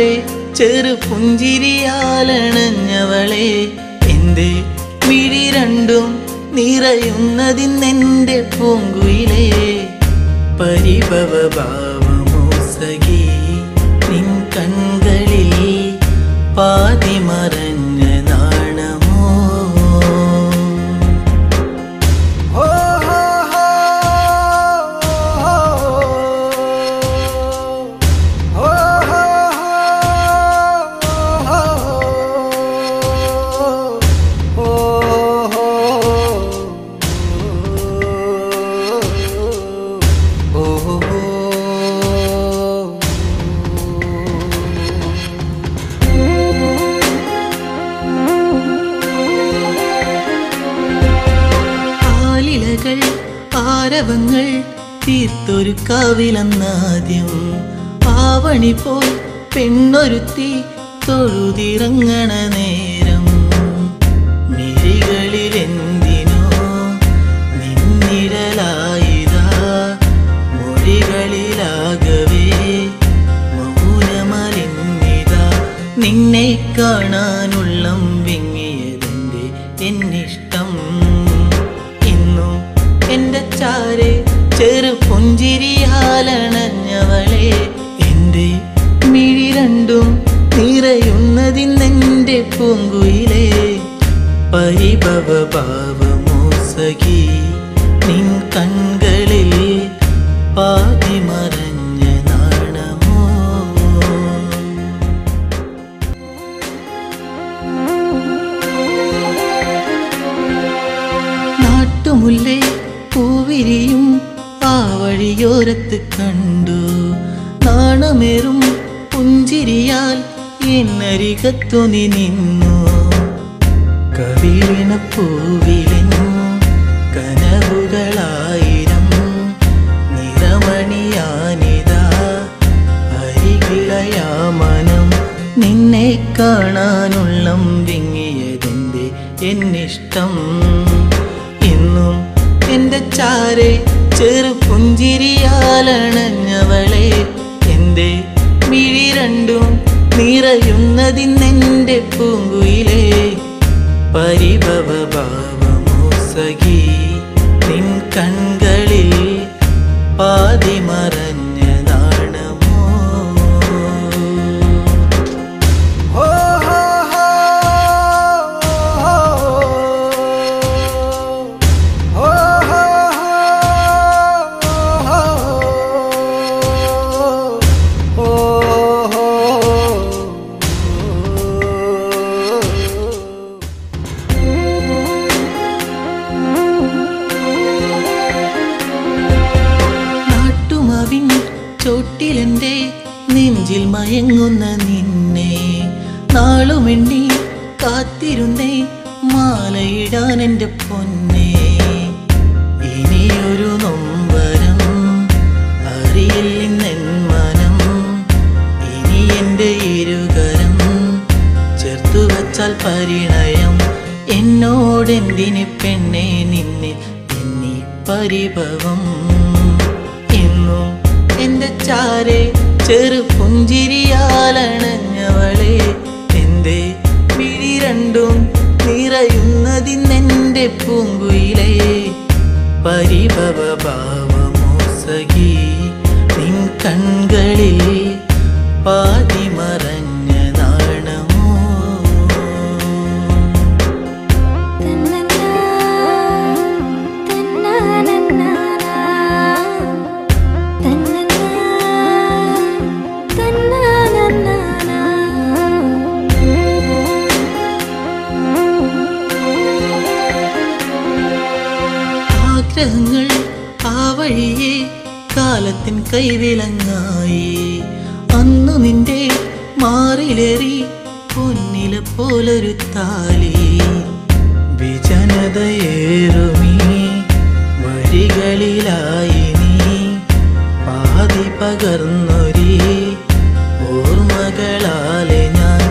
ചാരെ ചെറു പുഞ്ചിരിയാലണഞ്ഞവളെ എൻ്റെ മിഴി രണ്ടും നിറയുന്നതിന്നെൻ്റെ പൂങ്കുയിലേ പരിഭവ ഭാവമോ സഖി നിൻ കൺകളിൽ പാതി മറഞ്ഞ നാണമോ ആരവങ്ങൾ തീർത്തൊരു കാവിലെന്നാദ്യം ആവണി പോൽ പെണ്ണൊരുത്തി തൊഴുതിറങ്ങണ നേരം മിഴികളിലെന്തിനോ നിന്നിഴലായിതാ മൊഴികളിലാകവേ മൗനമലിഞ്ഞിതാ നിന്നെ കാണാനുള്ളം വിങ്ങിയതിൻ്റെ എന്നിഷ്ടം എൻ്റെ ചാരെ ചെറു പുഞ്ചിരിയാലണഞ്ഞവളെ എൻ്റെ മിഴി രണ്ടും നിറയുന്നതിന്നെൻ്റെ പൂങ്കുയിലേ പരിഭവ ഭാവമോ സഖി നിൻ കൺകളിൽ പാതി മറഞ്ഞ നാണമോ നാട്ടുമുല്ലേ പൂവിരിയും ആ വഴിയോരത്ത് കണ്ടു നാണമേറും പുഞ്ചിരിയാൽ എന്നരികത്തു നീ നിന്നു കവിളിന പൂവിലെന്നു കനവുകളായിരം നിറമണിയാനിതാ അരികിലയാ മനം നിന്നെ കാണാനുള്ളം വിങ്ങിയതിൻ്റെ എന്നിഷ്ടം ഇന്നും എൻ്റെ ചാരെ ചെറു പുഞ്ചിരിയാലണഞ്ഞവളെ എൻ്റെ മിഴി രണ്ടും നിറയുന്നതിന്നെൻ്റെ പൂങ്കുയിലേ പരിഭവ ഭാവമോ സഖി നിൻ കൺകളിൽ പാതി മറഞ്ഞ നാണമോ ചോട്ടിലെൻ്റെ നെഞ്ചിൽ മയങ്ങുന്ന നിന്നെ നാളുമെണ്ണി കാത്തിരുന്നേ മാലയിടാൻ എൻ്റെ പൊന്നെ ഇനിയൊരു നൊമ്പരം അറിയില്ലെന്നെൻ മനം ഇനി എൻ്റെ ഇരുകരം ചേർത്തു വച്ചാൽ പരിണയം എന്നോടെന്തിന് പെണ്ണെ നിന്നെ എന്നീ പരിഭവം എന്നും എൻ്റെ ചാരെ ചെറു പുഞ്ചിരിയാലണഞ്ഞവളെ എൻ്റെ മിഴി രണ്ടും നിറയുന്നതിന്നെൻ്റെ പൂങ്കുയിലേ പരിഭവ ഭാവമോ സഖി നിൻ കൺകളിൽ പാതി മറഞ്ഞ നാണമോ ആഗ്രഹങ്ങൾ ആ വഴിയെ കാലത്തിൻ കൈവിലങ്ങായി അന്നു നിന്റെ മാറിലേറി പൊന്നില പോലൊരു താലി വിജനതയേറുമീ വഴികളിലായി നീ പാതി പകർന്നൊരി ഓർമ്മകളാലെ ഞാൻ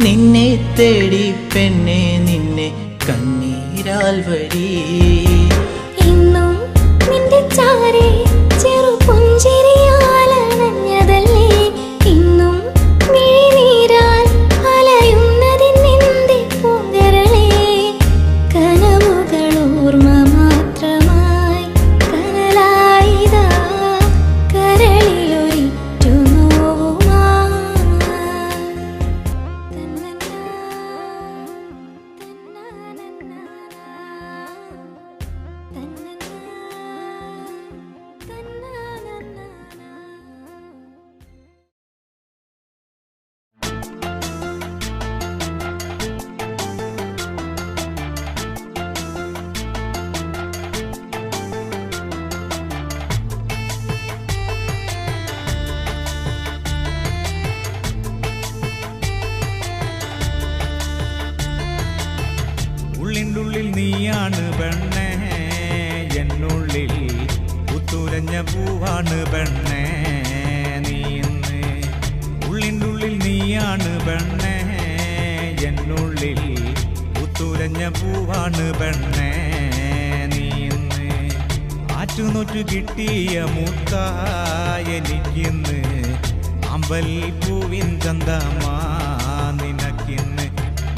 നിന്നെ തേടി പെണ്ണെ നിന്നെ കണ്ണീരാൽ വഴി ഇന്നും നിന്റെ ചാരെ ചെറു പുഞ്ചിരിയാലണഞ്ഞതല്ലേ ഇന്നും മിഴി പൂവാണ് പെണ്ണേ നീ ഇന്ന് ഉള്ളിൻ്റെ ഉള്ളിൽ നീയാണ് പെണ്ണേ എന്നുള്ളിൽ പുത്തുലഞ്ഞ പൂവാണ് പെണ്ണേ നീ ഇന്ന് ആറ്റുനൊറ്റു കിട്ടിയ മുത്തായെനിക്കിന്ന് അമ്പൽ പൂവിൻ ചന്തമാ നിനക്കിന്ന്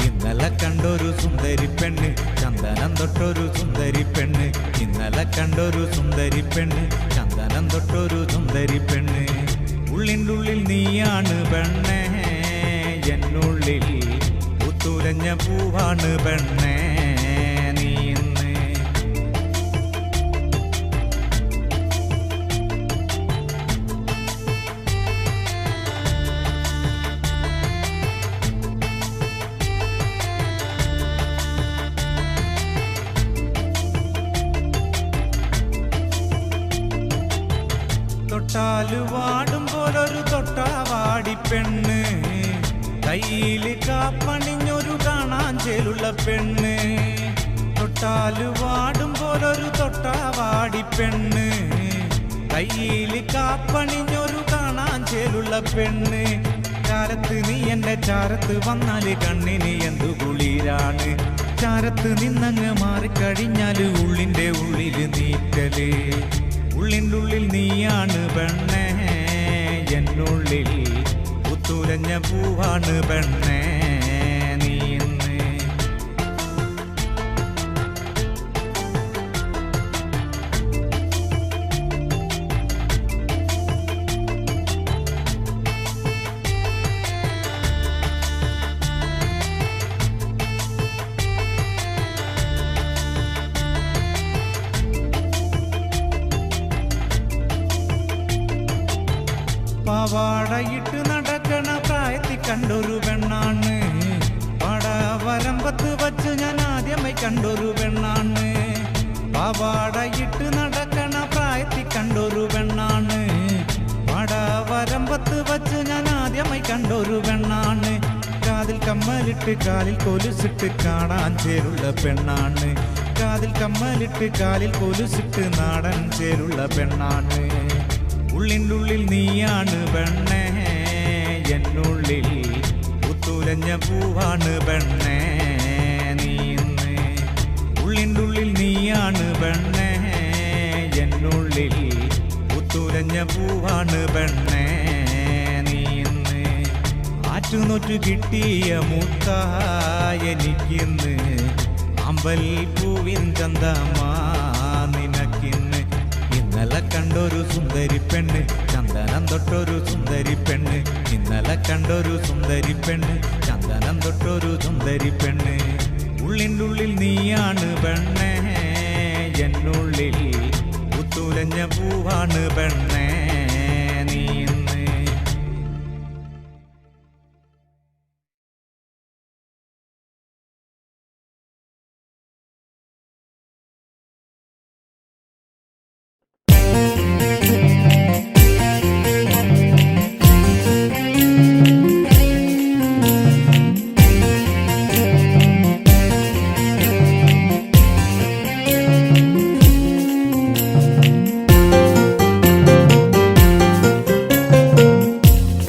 ഇന്നലെ കണ്ടൊരു സുന്ദരി പെണ്ണ് ചന്ദനം തൊട്ടൊരു സുന്ദരി പെണ്ണ് ഇന്നലെ കണ്ടൊരു സുന്ദരി പെണ്ണ് ചന്ദനം തൊട്ടൊരു സുന്ദരി പെണ്ണ് ഉള്ളിൻ്റെ ഉള്ളിൽ നീയാണ് പെണ്ണേ എന്നുള്ളിൽ പുത്തുലഞ്ഞ പൂവാണ് പെണ്ണേ നീ ഇന്ന് തൊട്ടാലു വാടും പോലൊരു തൊട്ടാവാടി പെണ്ണ് കയ്യിൽ കാപ്പണിഞ്ഞൊരു കാണാൻ ചേലുള്ള പെണ്ണ് തൊട്ടാലു വാടും പോലൊരു തൊട്ടാവാടി പെണ്ണ് കയ്യിൽ കാപ്പണിഞ്ഞൊരു കാണാൻ ചേലുള്ള പെണ്ണ് ചാരത്ത് നീ എന്റെ ചാരത്ത് വന്നാല് കണ്ണിന് എന്തു കുളിരാണ് ചാരത്ത് നിന്നങ്ങ് മാറിക്കഴിഞ്ഞാല് ഉള്ളിന്റെ ഉള്ളില് നീറ്റല് ഉള്ളിൻ്റെ ഉള്ളിൽ നീയാണ് പെണ്ണേ എന്നുള്ളിൽ പുത്തുലഞ്ഞ പൂവാണ് പെണ്ണേ നീ ഇന്ന് പാവാടയിട്ട് നടക്കണ പ്രായത്തിൽ കണ്ടൊരു പെണ്ണാണ് പാടവരമ്പത്ത് വച്ച് ഞാൻ ആദ്യമായി കണ്ടൊരു പെണ്ണാണ് പാവാടയിട്ട് നടക്കണ പ്രായത്തിൽ കണ്ടൊരു പെണ്ണാണ് പാടവരമ്പത്ത് വച്ച് ഞാൻ ആദ്യമായി കണ്ടൊരു പെണ്ണാണ് കാതിൽ കമ്മലിട്ട് കാലിൽ കൊലുസിട്ട് കാണാൻ ചേരുള്ള പെണ്ണാണ് കാതിൽ കമ്മലിട്ട് കാലിൽ കൊലുസിട്ട് നാടൻ ചേരുള്ള പെണ്ണാണ് ഉള്ളിൻ്റെ ഉള്ളിൽ നീയാണ് പെണ്ണേ എന്നുള്ളിൽ പുത്തുലഞ്ഞ പൂവാണ് പെണ്ണേ നീ ഇന്ന് ഉള്ളിൻ്റെ ഉള്ളിൽ നീയാണ് പെണ്ണേ എന്നുള്ളിൽ പുത്തുലഞ്ഞ പൂവാണ് പെണ്ണേ നീ ഇന്ന് ആറ്റുനൊറ്റു കിട്ടിയ മുത്തായെനിക്കിന്ന് അമ്പൽ പൂവിൻ ചന്തമാ നിനക്കിന്ന് ഇന്നലെ കണ്ടൊരു സുന്ദരി പെണ്ണ് ചന്ദനം തൊട്ടൊരു സുന്ദരി പെണ്ണ് ഇന്നലെ കണ്ടൊരു സുന്ദരി പെണ്ണ് ചന്ദനം തൊട്ടൊരു സുന്ദരി പെണ്ണ് ഉള്ളിൻ്റെ ഉള്ളിൽ നീയാണ് പെണ്ണേ എന്നുള്ളിൽ പുത്തുലഞ്ഞ പൂവാണ് പെണ്ണേ നീ ഇന്ന്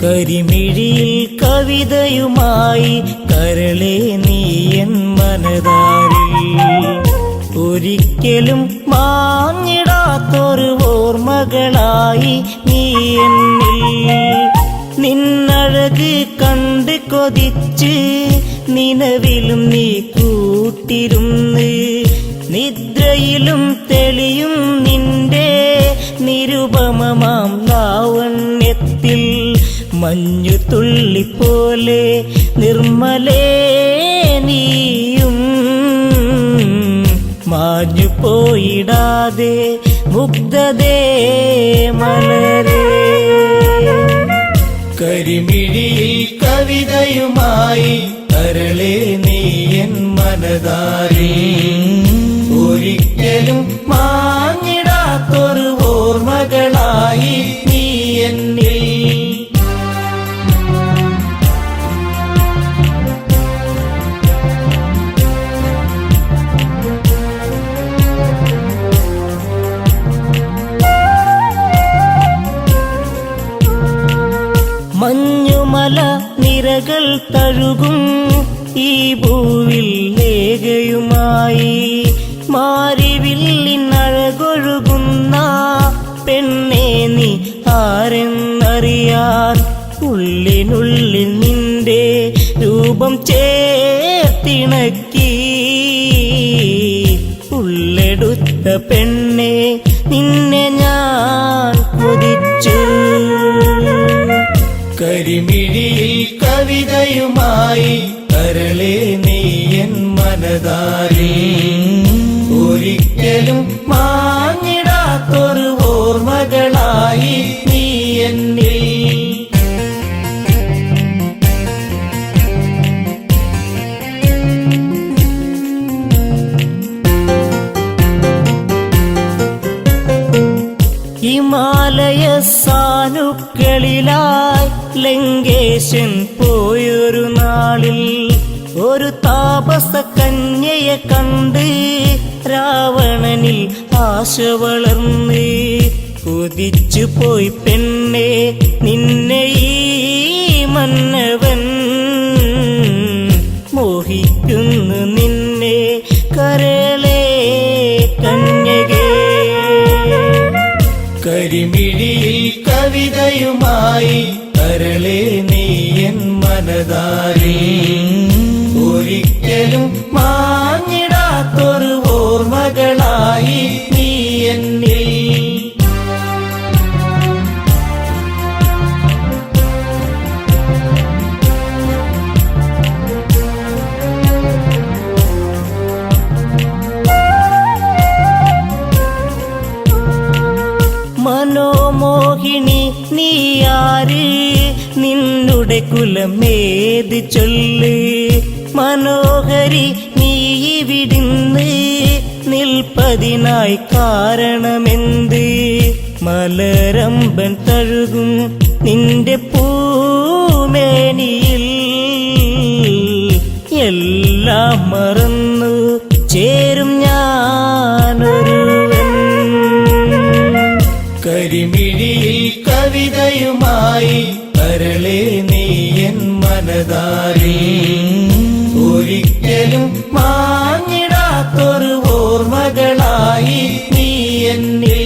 കരിമിഴിയിൽ കവിതയുമായി കരളെ നീയൻ മനതാരിൽ ഒരിക്കലും മാഞ്ഞിടാത്തൊരു ഓർമ്മകളായി നീ എന്നിൽ നിന്നഴക് കണ്ട് കൊതിച്ച് നിലവിലും നീ കൂട്ടിരുന്ന് നിദ്രയിലും തെളിയും നിന്റെ നിരുപമമാം ലാവണ്യത്തിൽ മഞ്ഞു തുള്ളിപ്പോലെ നിർമ്മലേ നീയും മാഞ്ഞു പോയിടാതെ മുഗ്ധതേ മലരേ കരിമിഴിയിൽ കവിതയുമായി കരളെ നീയൻ മനതാരി ഒരിക്കലും മാഞ്ഞിടാത്തൊരു ഓർമ്മകളായി നീ എന്നിൽ തഴുകും ഈ ഭൂവിൽ ലേഖയുമായി മാരിവില്ലിനഴകൊഴുകുന്ന പെണ്ണെ നീ ആരെന്നറിയാൻ ഉള്ളിനുള്ളിൽ നിന്റെ രൂപം ചേർത്തിണക്കി ഉള്ളെടുത്ത പെണ്ണെ നിന്നെ ഞാൻ കൊതിച്ചു. കരിമിഴിയിൽ കവിതയുമായി കരളെ നീ എൻ മനതാരി ഒരിക്കലും മാഞ്ഞിടാത്തൊരു ഓർമ്മകളായി നീ എന്നിൽ. ഹിമാലയ സാനുക്കളിലായി ലങ്കേശൻ പോയൊരു നാളിൽ ഒരു താപസ കന്യയെ കണ്ട് രാവണനിൽ ആശ വളർന്ന് കുതിച്ചു പോയി പെണ്ണെ നിന്നെ ഈ മന്നവൻ മോഹിക്കുന്നു നിന്നെ കരളെ കന്യകേ. കരിമിഴിയിൽ കവിതയുമായി കരളെ നീ എൻ മനതാരി ഒരിക്കലും മാഞ്ഞിടാത്തൊരു ഓർമ്മകളായി നീ എന്നിൽ. മനോമോഹിനി നീയാര് നിന്നുടെ കുലമേത് ചൊല്ല് മനോഹരി നീ വിടുന്ന് നിൽപ്പതിനായി കാരണമെന്ത് മലരമ്പൻ തഴുകും നിന്റെ പൂമേനിയിൽ എല്ലാം മറന്നു ചേരും ഞാനൊരുവൻ. കരിമിഴിയിൽ കവിതയുമായി കരളെ നീ എൻ മനതാരി ഒരിക്കലും മാഞ്ഞിടാത്തൊരു ഓർമ്മകളായി നീ എന്നിൽ.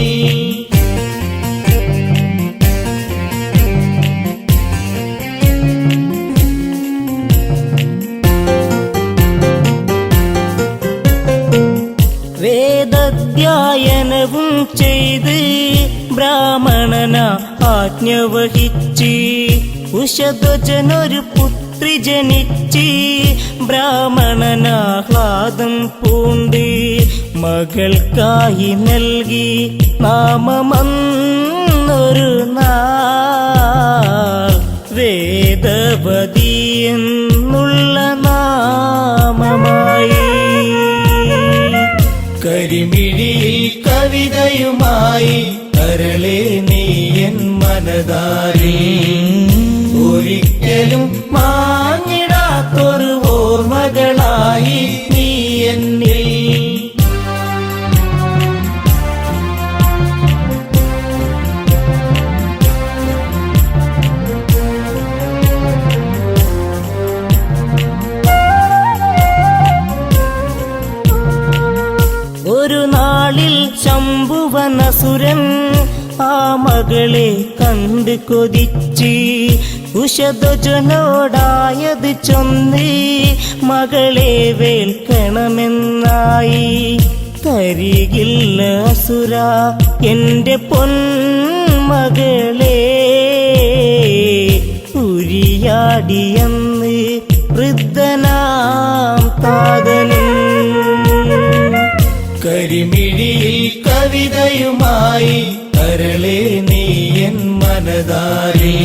വേദധ്യായനവും ചെയ്ത് ബ്രാഹ്മണന ആജ്ഞ വഹിച്ച് ഉഷധ്വജനൊരു പുത്രി ജനിച്ച് ബ്രാഹ്മണനാഹ്ലാദം പൂണ്ട് മകൾക്കായി നൽകി നാമമന്നൊരു നാൾ വേദവതി എന്നുള്ള നാമമായി. കരിമിഴിയിൽ കവിതയുമായി കരളെ നീ എൻ മനതാരി ഒരിക്കലും മാഞ്ഞിടാത്തൊരു ഓർമ്മകളായി നീ എന്നിൽ. ഒരു നാളിൽ ശംഭുവനസുരൻ ആ മകളെ കണ്ട് കൊതിച്ച് ഉഷധ്വജനോടായത് ചൊന്ന് മകളെ വേൽക്കണമെന്നായി. തരികില്ല അസുര എന്റെ പൊന്മകളെ ഉരിയാടിയെന്ന് വൃദ്ധനാം താതനും. കരിമിഴിയിൽ കവിതയുമായി കരളെ നീ എൻ മനതാരി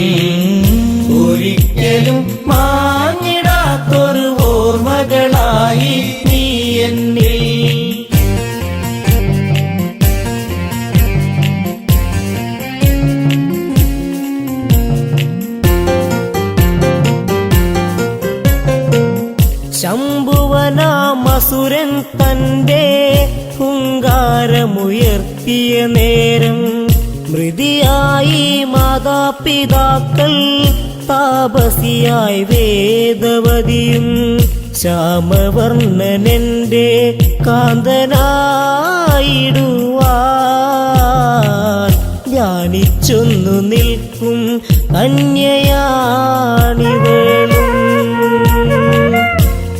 ഒരിക്കലും മാഞ്ഞിടാത്തൊരു ഓർമ്മകളായി നീ എന്നിൽ. ശംഭുവനാമസുരൻ തന്റെ ഹുങ്കാരമുയർത്തിയ നേരം മൃതിയായി മാതാപിതാക്കൾ താപസിയായി വേദവതിയും ശ്യാമവർണ്ണനെന്റെ കാന്തനായിടുവാൻ ധ്യാനിച്ചൊന്നു നിൽക്കും കന്യയാണിവളും.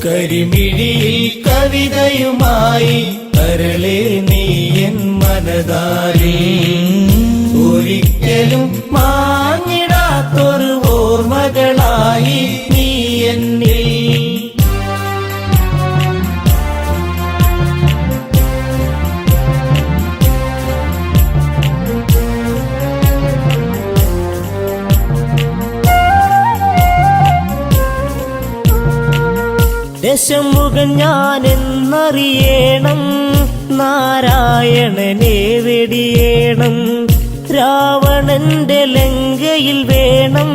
കരിമിഴിയിൽ കവിതയുമായി കരളെ നീ എൻ മനതാരി ഒരിക്കലും മാഞ്ഞിടാത്തൊരു ഓർമ്മകളായി നീ എന്നിൽ. ദശമുഖൻ ഞാനെന്നറിയണം, നാരായണനെ വെടിയേണം, രാവണന്റെ ലങ്കയിൽ വേണം,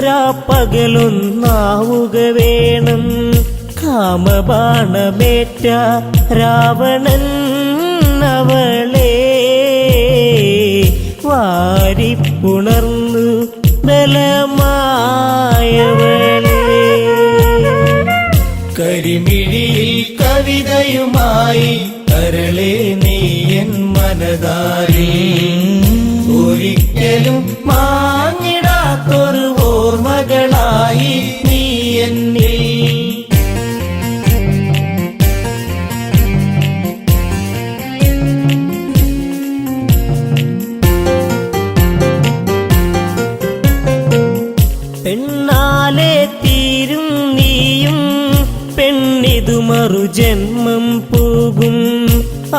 രാപ്പകലൊന്നാവുക വേണം. കാമബാണമേറ്റ രാവണൻ അവളെ വാരിപ്പുണർന്നു ബലമായവളെ. കരിമിഴിയിൽ കവിതയുമായി കരളെ നീ എൻ മനതാരി ഒരിക്കലും മാഞ്ഞിടാത്തൊരു ഓർമ്മകളായി നീ എന്നിൽ. പെണ്ണാലെ തീരും നീയും പെണ്ണിതു മറുജന്മം പോകും.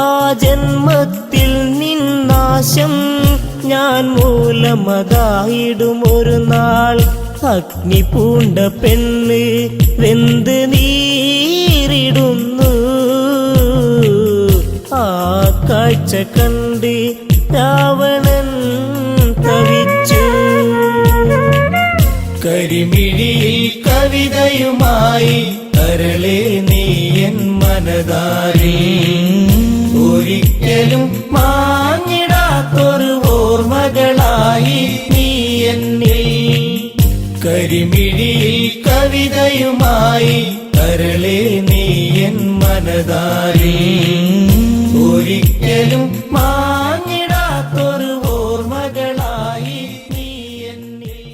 ആ ജന്മത്തിൽ നിന്നാശം ഞാൻ മൂലമതായിടുമൊരു നാൾ. അഗ്നി പൂണ്ട പെണ്ണ് വെന്ത് നീറിടുന്നു. ആ കാഴ്ച കണ്ട് രാവണൻ തവിച്ചു. കരിമിഴിയിൽ കവിതയുമായി കരളെ നീ എൻ മനതാരി ഒരിക്കലും മാഞ്ഞിടാത്തൊരു ഓർമ്മകളായി നീ എന്നിൽ. കരിമിഴിയിൽ കവിതയുമായി കരളെ നീ എൻ മനതാരി ഒരിക്കലും മാഞ്ഞിടാത്തൊരു ഓർമ്മകളായി നീ എന്നിൽ.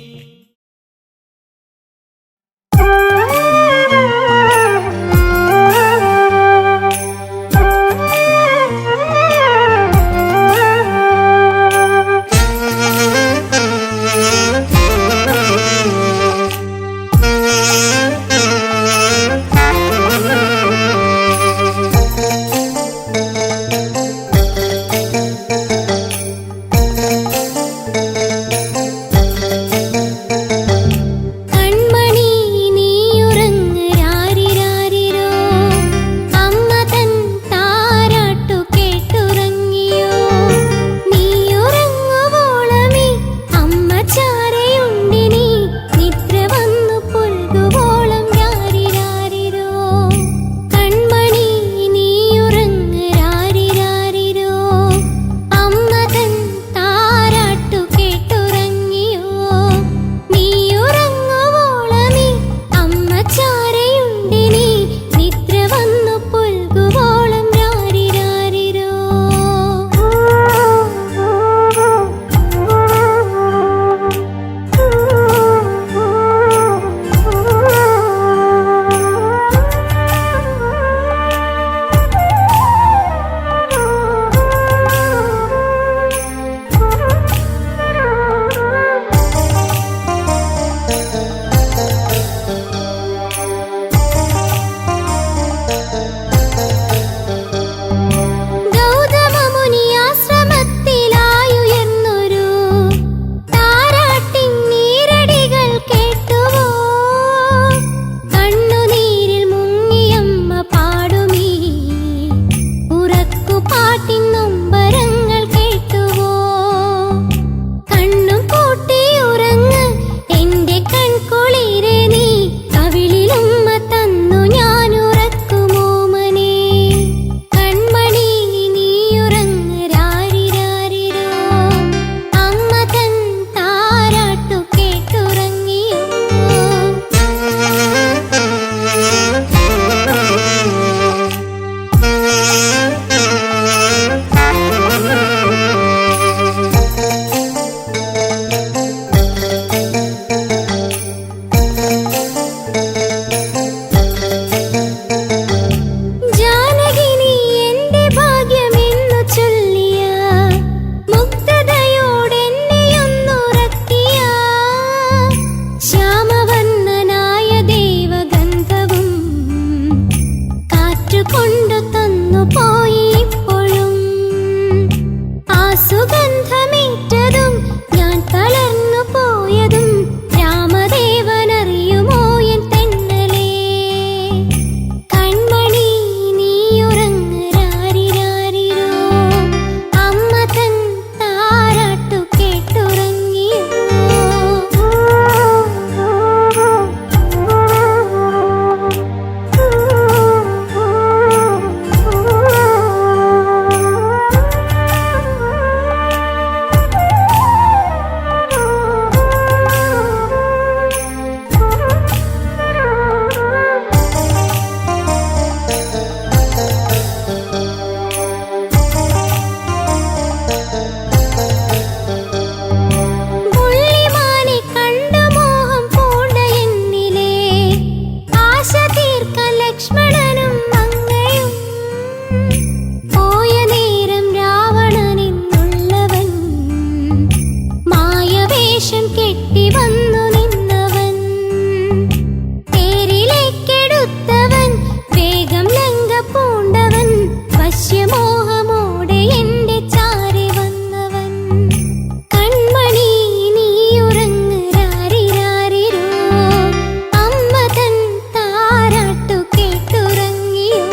കൊണ്ടു തന്നു പോയി ഇപ്പോഴും. ആ സുഗന്ധമേറ്റതും ഞാൻ തളർന്നു പോയതും രാമദേവനറിയുമോ എൻ തെന്നലേ. കൺമണി നീയുറങ്ങരാരിരാരിരോ, അമ്മ തൻ താരാട്ടു കേട്ടുറങ്ങിയോ. പുള്ളിമാനെ കണ്ട മോഹം പൂണ്ട എന്നിലേ, ആശ തീർക്കാൻ ലക്ഷ്മണനും മങ്ങയും. പോയ നേരം രാവണനെന്നുള്ളവൻ മായവേഷം കെട്ടി വന്നു നിന്നവൻ. തേരിലേക്കെടുത്തവൻ വേഗം ലങ്ക പൂണ്ടവൻ, വശ്യമോഹമോടെ എന്റെ ചാരി വന്നവൻ. കൺമണി നീയുറങ്ങരാരിരാരിരോ, അമ്മ തൻ താരാട്ടു കേട്ടുറങ്ങിയോ.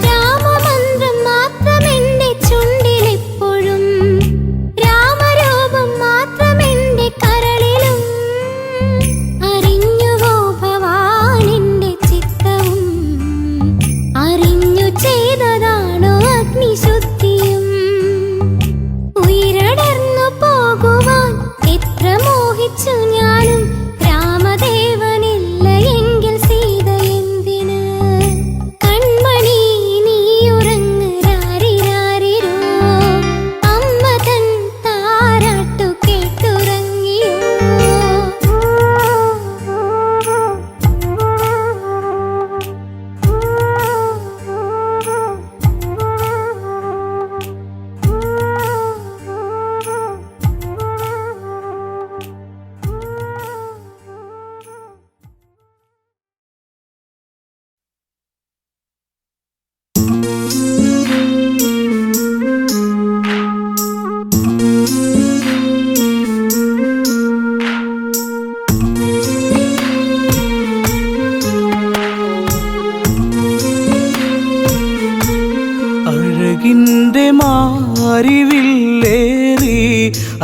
രാമമന്ത്രം മാത്രമെന്റെ ചുണ്ടിലെപ്പോഴും, രാമരൂപം മാത്രമെന്റെ കരളിലും. അറിഞ്ഞുവോ ഭവാനെന്റെ ചിത്തവും, അറിഞ്ഞു ചെയ്തതാണോ അഗ്നിശുദ്ധിയും. ഉയരടർന്നു പോകുവാൻ എത്ര മോഹിച്ചു ഞാനും, രാമദേവനില്ല എങ്കിൽ സീത എന്തിന്. കൺമണി നീയുറങ്ങരാരിരാരിരോ, അമ്മ തൻ താരാട്ടു കേട്ടുറങ്ങിയോ. അഴകിൻ്റെ മാരിവില്ലേറി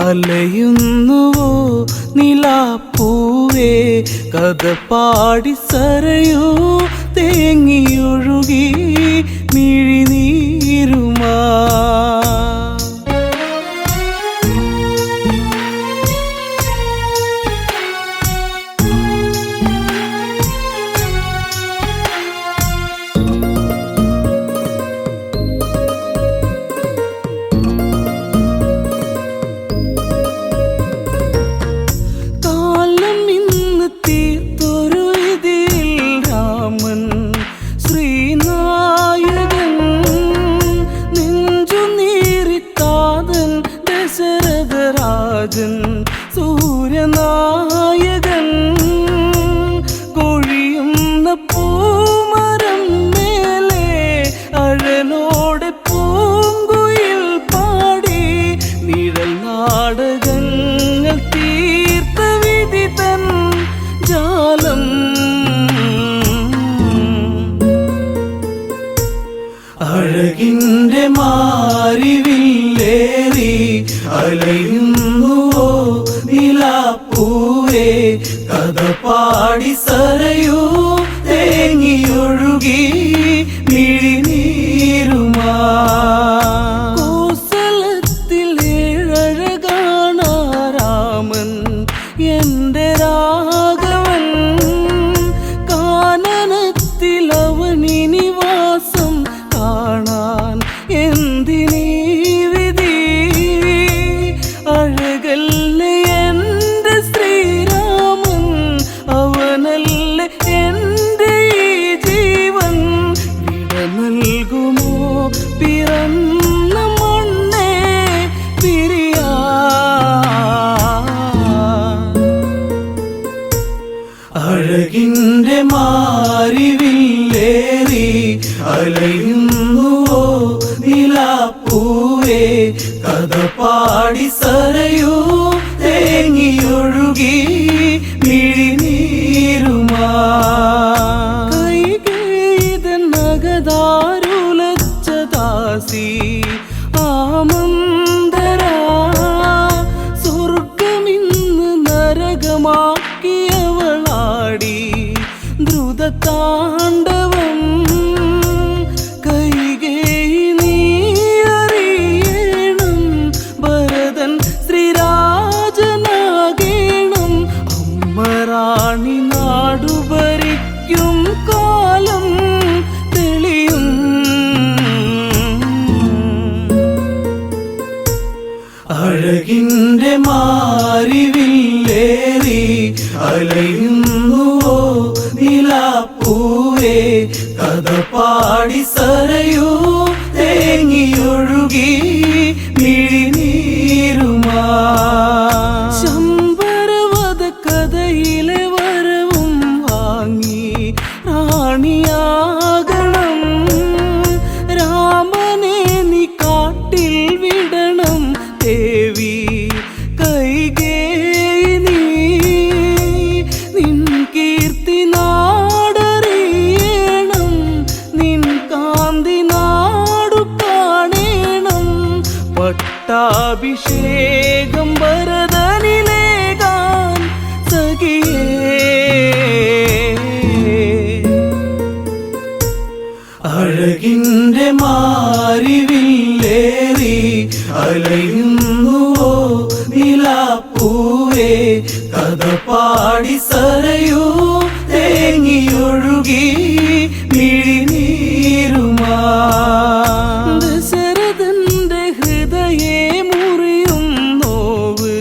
അലയുന്നുവോ നിലാപ്പൂവേ. കഥ പാടി സരയൂ തേങ്ങിയൊഴുകി മിഴിനീരുമാ. കാലം ഇന്ന് തീർത്തൊരു ഇതിൽ രാമൻ ശ്രീനായകൻ, നെഞ്ചു നീറിത്താതൻ ദശരഥരാജൻ സൂര്യനായകൻ. കൊഴിയുന്ന പൂമരം മേലെ അഴലോടെ പൂങ്കുയിൽ പാടി നിഴൽ നാടകങ്ങൾ തീർത്ത വിധി തൻ ജാലം. അഴകിൻ്റെ മാരിവില്ലേറി അലയുന്നുവോ നിലാപ്പൂവേ. കഥ പാടി സരയൂ തേങ്ങിയൊഴുകി മിഴിനീരുമാ. കോസലത്തിൽ ഏഴഴകാണ രാമൻ എന്റെ രാഘവൻ, കാനനത്തിൽ അവനിനി വാസം കാണാൻ എന്തിനീ വിധി. അഴകല്ലേ എന്റെ ശ്രീരാമൻ, അവനല്ലേ എന്റെ ഈ ജീവൻ. അഴകിൻ്റെ മാരിവില്ലേറി അലയുന്നുവോ നിലാപ്പൂവേ കഥ പാടി സരയൂ തേങ്ങിയൊഴുകി മിഴിനീരുമാ കൈകേതനകതാരുലച്ച ദാസി ആമന്തരാ സ്വർഗമിന്ന് നരകമാക്കിയവളാടി ദ്രുതതാണ്ഡവം കൈകേയി നീ അറിയണം ഭരതൻ ശ്രീരാജനാകേണം അമ്മറാണി നാടുഭരിക്കും കാലം തെളിയും അഴകിൻ്റെ മാരിവില്ലേറി അലയുന്നുവോ നിലാപ്പൂവേ കഥ പാടി സരയൂ തേങ്ങിയൊഴുകി മിഴിനീരുമാ ശമ്പരവധ കഥയിലെ വരവും വാങ്ങി റാണിയാകണം രാമനെ നീ കാട്ടിൽ വിടണം ദേവി കൈകേയി നീ നിൻ കീർത്തി നാടറിയണം നിൻ കാന്തി നാടു കാണേണം പട്ടാഭിഷേകം ഭരതനിലേകാൻ സഖിയേ അഴകിൻ്റെ മാരിവില്ലേറി അലയുന്നുവോ നിലാപ്പൂവേ കഥ പാടി സരയൂ തേങ്ങിയൊഴുകി മിഴിനീരുമാ ദശരഥന്റെ ഹൃദയേ മുറിയും നോവ്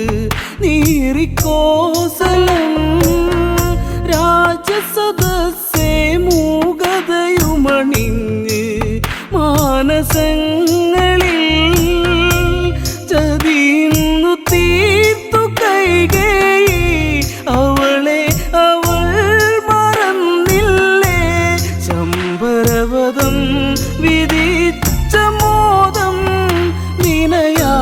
നീറിക്കോസലം രാജസദസ്സേ മൂകതയുമണിഞ്ഞ് മാനസങ്ങളിൽ ചതിയുന്നു തീർത്തു കൈകേയി അവളെ അവൾ മറന്നില്ലേ ശമ്പരവധം വിധിച്ച മോദം നിനയാ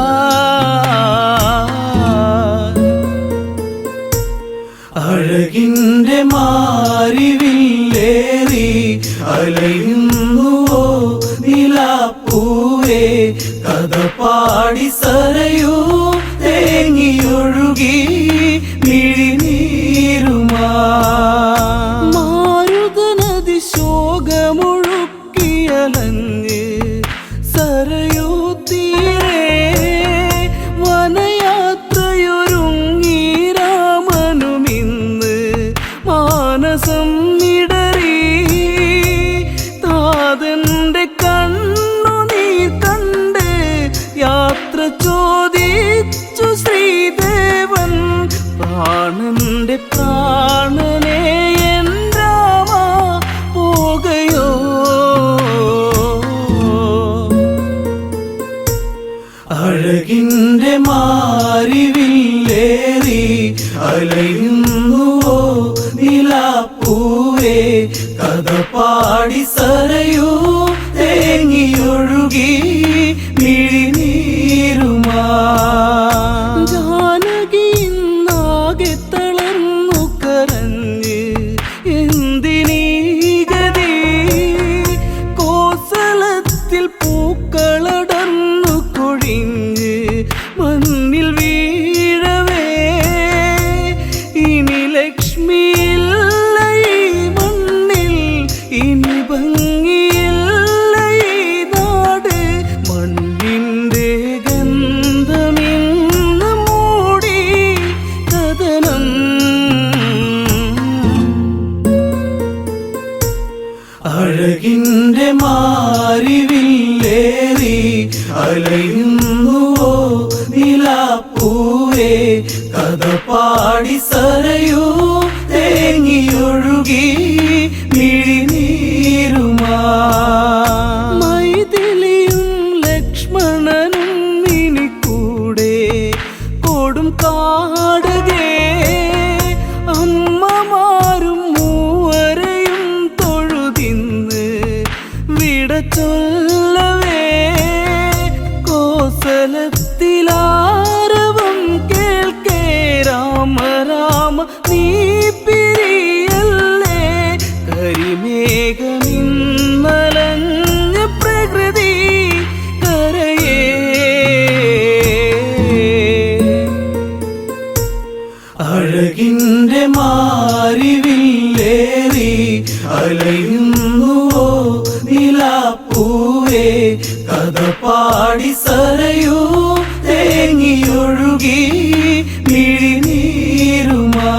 അഴകിൻ്റെ മാരിവില്ലേറി അലയുന്നുവോ നിലാപ്പൂവേ കഥ പാടി സരയൂ തേങ്ങിയൊഴുകി മിഴിനീരുമാ മാരുതനദി ശോകമൊഴുക്കിയലഞ്ഞ് സരയൂ തീരെ വനയാത്രയൊരുങ്ങി രാമനുമിന്ന് മാനസം ഇടറി താതന്റെ കണ്ണുനീർ കണ്ട് യാത്ര ചോദിച്ചു ശ്രീദേവൻ പ്രാണന്റെ പ്രാണനെ എൻ രാമ പോകയോ അഴകിൻ്റെ മാരിവില്ലേറി അലയുന്നുവോ നിലാപ്പൂവേ കഥ പാടി സരയൂ തേങ്ങിയൊഴുകി മിഴിനീരുമാ ജാനകി നാകെ തളർന്നു കരഞ്ഞ് എന്തിനീ ഗതി കോസലത്തിൽ പൂക്കളടർന്നു കൊഴിഞ്ഞ് മണ്ണിൽ വീഴവേ ഇനി ലക്ഷ്മിയില്ല ഈ മണ്ണിൽ ഇനി ഭംഗിയില്ല ഈ നാട് മണ്ണിൻ്റെ ഗന്ധമിന്ന് മൂടി കഥനം അഴകിൻ്റെ മാരിവില്ലേറി അലയുന്നുവോ നിലാപ്പൂവേ കഥ പാടി സരയൂ തേങ്ങിയൊഴുകി മിഴിനീരുമാ മൈഥിലിയും ലക്ഷ്മണനും ഇനി കൂടെ കൊടും കാടകേ അമ്മമാരും മൂവർ അഴകിൻ്റെ മാരിവില്ലേറി അലയുന്നുവോ നിലാപ്പൂവേ കഥ പാടി സരയൂ തേങ്ങിയൊഴുകി മിഴിനീരുമാ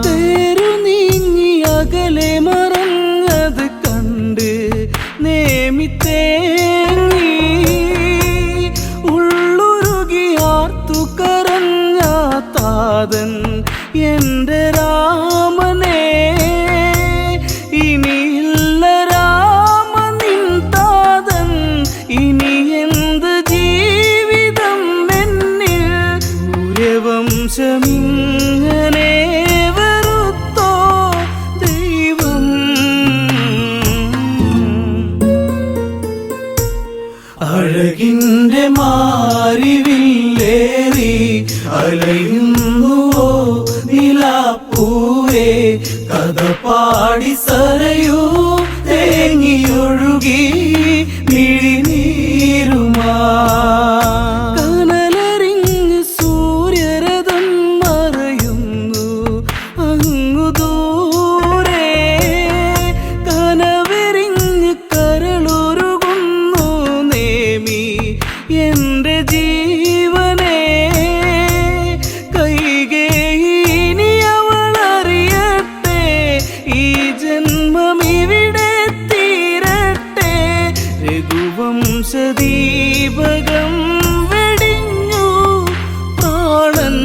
തേരു നീങ്ങി അകലെ മറഞ്ഞത് കണ്ട് നേമി തേങ്ങി ഉള്ളുരുകി ആർത്തു കരഞ്ഞ താതൻ എൻ്റെ രാമനെ ഇനിയില്ല രാമനിൻ താതൻ ഇനി എന്ത് ജീവിതം എന്നിൽ സൂര്യവംശമിങ്ങനെ വെറുത്തോ ദൈവം അഴകിൻ്റെ മാരിവില്ലേറി അലയുന്നുവോ നിലാപ്പൂവേ കഥ പാടി സരയൂ തേങ്ങിയൊഴുകി മിഴിനീരുമാ കനലറിഞ്ഞ് സൂര്യരഥം മറയുന്നു അങ്ങു ദൂരെ കനവെറിഞ്ഞ് കരളുരുകുന്നു നേമി എൻ്റെ ജീവനെ കൈകേയിനി അവളറിയട്ടെ ഈ ജന്മമിവിടെ തീരട്ടെ രഘുവംശദീപകം വെടിഞ്ഞു പ്രാണൻ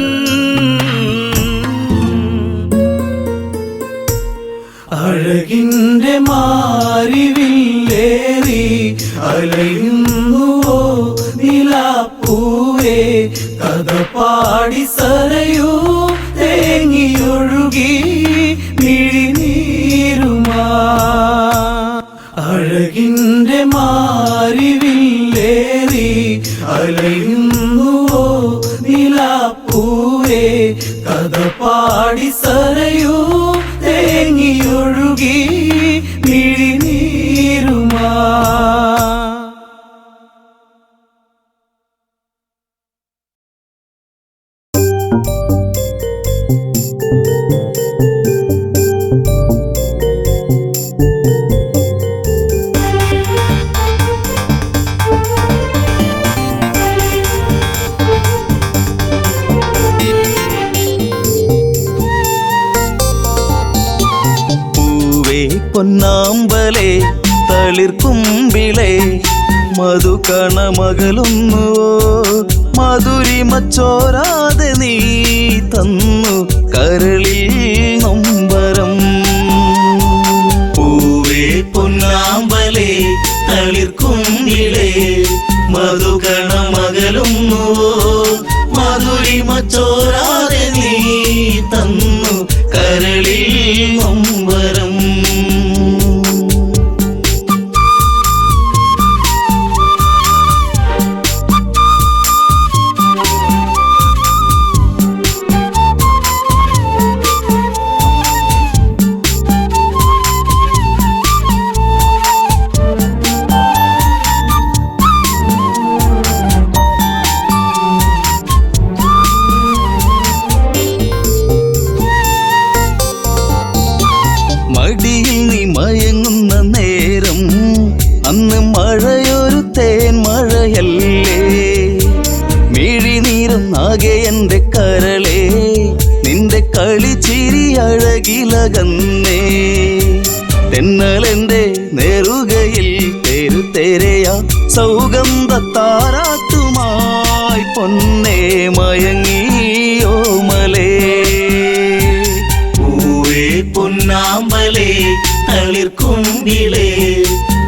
അഴകിൻ്റെ മാരിവില്ലേറി അലയുന്നുവോ നിലാപ്പൂവേ കഥ പാടി സരയൂ തേങ്ങിയൊഴുകി മിഴിനീരുമാ അഴകിൻ്റെ മാരിവില്ലേറി അലയുന്നുവോ നിലാപ്പൂവേ കഥ പാടി സരയൂ തേങ്ങിയൊഴുകി മിഴിനീരുമാ പൊന്നാമ്പലേ തളിർക്കുമ്പിളേ മധുകണമകലുന്നുവോ മധുരിമച്ചോരാതെ നീ തന്നു കരളിൽ നൊമ്പരം പൂവേ പൊന്നാമ്പലേ തളിർക്കുമ്പിളേ മധുകണമകലുന്നുവോ മധുരിമച്ചോരാതെ നീ തന്നു കരളിൽ നൊമ്പരം എന്റെ കരളേ നിന്റെ കളിച്ചിരി അഴകിലകന്നേ തെന്നലെന്റെ നേറുകയിൽ തെരുതെരയാ സൗഗന്ധ താരാട്ടുമായി പൊന്നേ മയങ്ങിയോ മലേ പൂവേ പൊന്നാമ്പലേ തളിർക്കുമ്പിളേ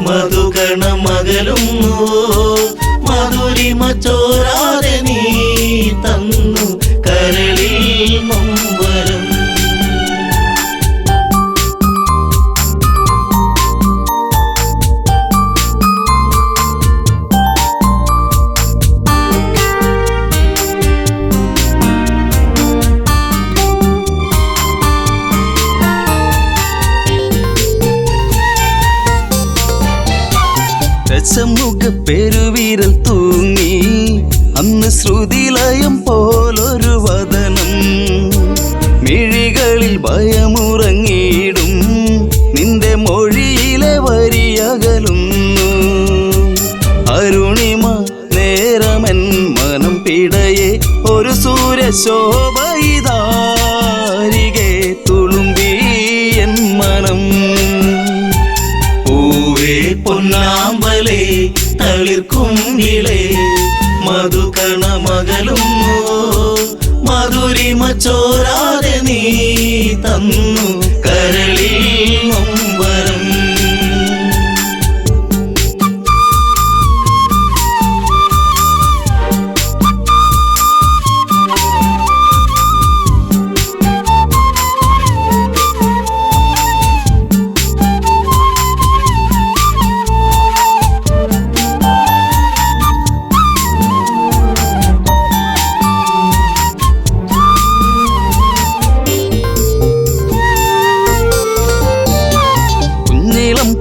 മധുകണമകലുന്നു മധുരിമ ചോരാതെ നീ തന്നു കരളിൽ നൊമ്പരം രസമുഖ പെരുവിരൽ തൂങ്ങി അന്ന് ശ്രുതിലയം പോലൊരു വദനം ശോഭയിതാരികെ തുളുമ്പി എൻ മനം. പൂവേ പൊന്നാമ്പലേ തളിർക്കുങ്കിളേ മധുകണ മകളും മധുരിമ ചോരാതെ നീ തന്നു കരളിൽ നൊമ്പരം.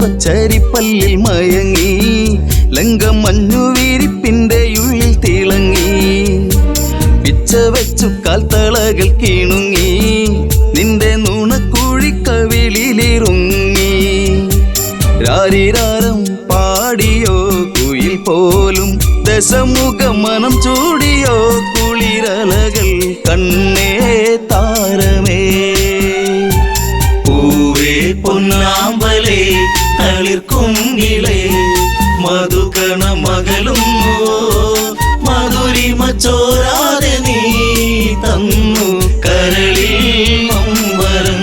കൊച്ചരിപ്പല്ലിൽ മയങ്ങി ലങ്കം മഞ്ഞുവീരിപ്പിന്റെ ഉള്ളിൽ തിളങ്ങി. പിച്ച വെച്ചു കാൽത്തളകൾ കിണുങ്ങി നിന്റെ നുണക്കുഴിക്കവിളിലിറുങ്ങി. രാരിരാരം പാടിയോ കുയിൽ പോലും ദശമുഖ മനം ചൂടിയോ കുളിരലകൾ കണ്ണേ താരമേ. പൂവേ പൊന്നാമ്പലേ തളിർക്കുങ്കിളേ മധുകണ മകളും മധുരിമ ചോരാതെ നീ തന്നു കരളിൽ നൊമ്പരം.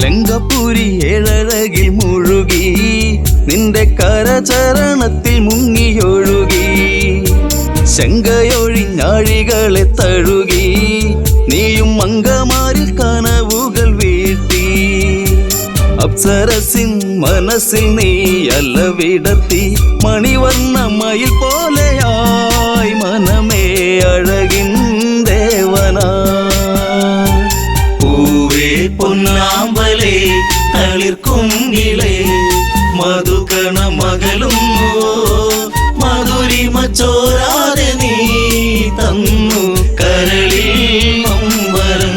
ലങ്കപുരി ഏഴഴകിൽ മുഴുകി നിന്റെ കരചരണത്തിൽ മുങ്ങിയൊഴുകി. ശങ്കയൊഴിഞ്ഞാഴികളെ തഴുകി നീയും അങ്കമാരിൽ കനവുകൾ വീഴ്ത്തി. അപ്സരസിൻ മനസ്സിൽ നീ അല്ല വിടർത്തി മണിവർണ്ണ മയിൽ പോലെയായി മനമേ അഴകിൻ ദേവനാ. പൂവേ പൊന്നാമ്പലേ തളിർക്കുങ്കിളേ മധുകണ മകളും മധുരിമ ചോരാതെ നീ തന്നു കരളിൽ നൊമ്പരം.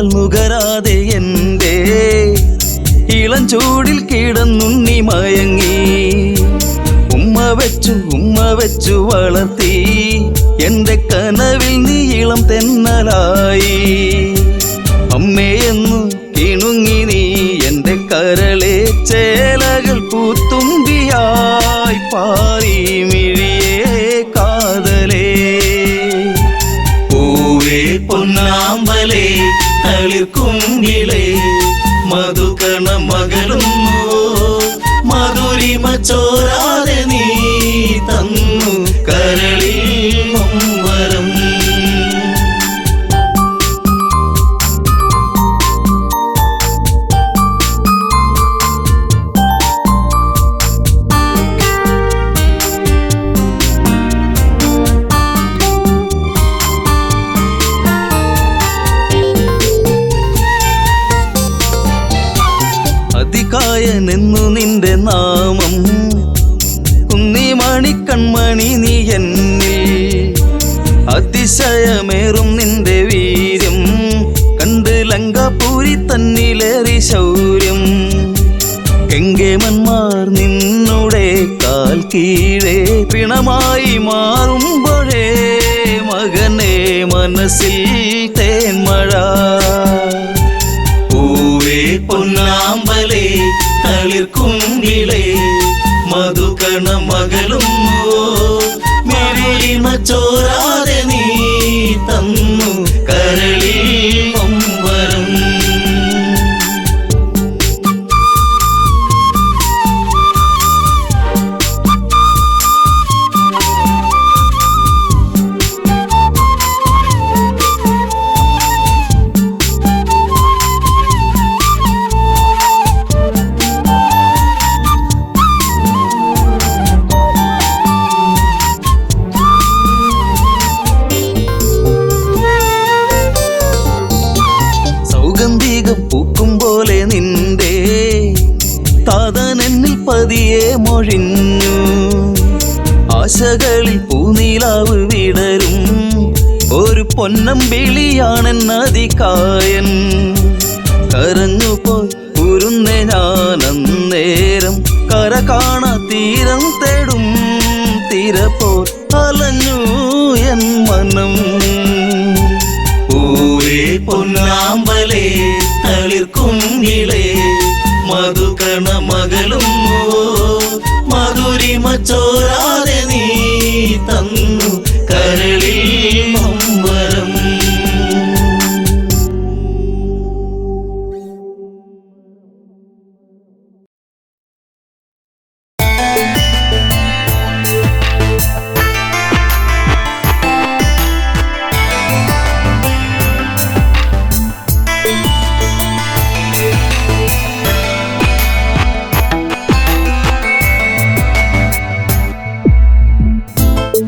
നുകരാതെ എൻ്റെ ഇളം ചൂടിൽ കിടന്നുണ്ണി മയങ്ങി. ഉമ്മ വെച്ചു വളർത്തി എൻ്റെ കനവിൽ നീ ഇളം തെന്നലായി. അമ്മയെന്നു കിണുങ്ങി നീ എൻ്റെ കരളെ ചേലകൾ പൂത്തുമ്പിയായി പാറി മിഴിയേ കാതലേ. പൂവേ പൊന്നാമ്പലേ തളിർക്കുങ്കിളേ മധുകണ മകളും മധുരിമ ചോരാതെ നീ തന്നു കരളിൽ നൊമ്പരം. അതികായനെന്നു നിന്റെ നാമം കുന്നിമണി കൺമണി നീ എന്നിൽ. അതിശയമേറും നിന്റെ വീര്യം കണ്ട് ലങ്കാപുരി തന്നിലേറി ശൗര്യം. കെങ്കേമന്മാർ നിന്നുടെ കാൽ കീഴേ പിണമായി മാറുമ്പോഴേ മകനെ മനസ്സിൽ തേന്മഴ. പൂവേ പൊന്നാമ്പലേ തളിർക്കുങ്കിളേ മധുകണ മകളും മധുരിമ ചോരാതെ നീ തന്നു കരളിൽ നൊമ്പരം. കാലമൊഴിഞ്ഞു ആശകളിൽ പൂനിലാവ് വിടരും ഒരു പൊന്നമ്പിളിയാണെന്നതികായൻ കരഞ്ഞുപോയി ഉരുന്നെ ഞാനന്നേരം കര കാണാ തീരം തേടും തിരപ്പോ അലഞ്ഞു എൻ മനം പൂവേ പൊന്നാമ്പലേ തളിർക്കുങ്കിളേ മധുകണ മകളും മധുരിമ ചോരാതെ നീ തന്നു കരളിൽ നൊമ്പരം